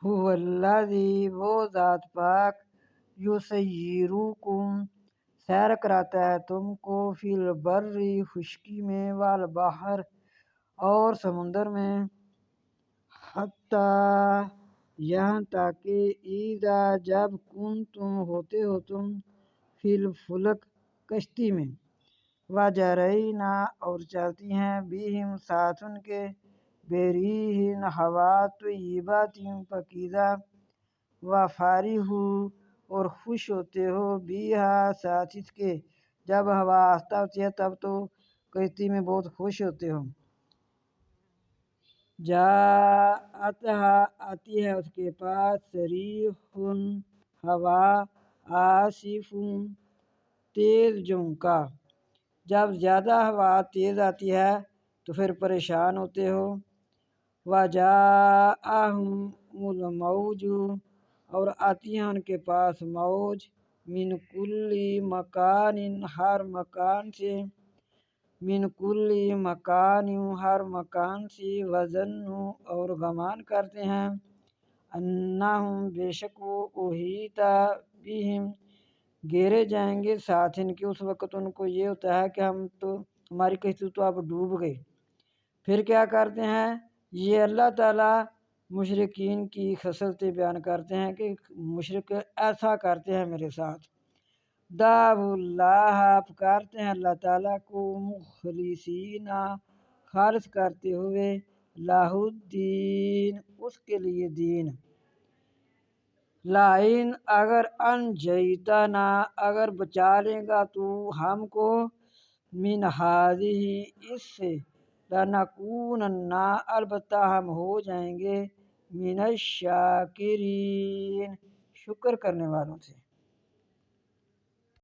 هو الذی وہ ذات پاک یسیرکم سیر کراتا ہے تم کو فی البر خشکی میں والبحر اور سمندر میں حتیٰ یہاں تک کہ اذا جب کنتم ہوتے ہو تم فی الفلک کشتی میں وجرینا اور چلتی ہیں بہم ساتھ ان کے بریح ہوا طیبات پاکیزہ وفارحوا اور خوش ہوتے ہو بیہا ساتھ اس کے جب ہوا آہستہ ہوتی ہے تب تو کشتی میں بہت خوش ہوتے ہو جاءتھا آتی ہے اس کے پاس ريح ہوا عاصف تیز جھونکا جب زیادہ ہوا تیز آتی ہے تو پھر پریشان ہوتے ہو وجاءہم الموج اور آتی ہے ان کے پاس موج من کل مکان ہر مکان سے من کل مکان ہر مکان سے وظنوا اور گمان کرتے ہیں انہم بے شک وہ احیط بہم گھیرے جائیں گے ساتھ ان کے اس وقت ان کو یہ ہوتا ہے کہ ہماری کشتی تو اب ڈوب گئی پھر کیا کرتے ہیں یہ اللہ تعالیٰ مشرکین کی خصلتیں بیان کرتے ہیں کہ مشرک ایسا کرتے ہیں میرے ساتھ دعوا اللہ پکارتے ہیں اللہ تعالیٰ کو مخلصین خالص کرتے ہوئے لہ الدین اس کے لیے دین لائن اگر انجیتنا اگر بچا لے گا تو ہم کو من ہذہ اس سے لنکونن البتہ ہم ہو جائیں گے من الشاکرین شکر کرنے والوں سے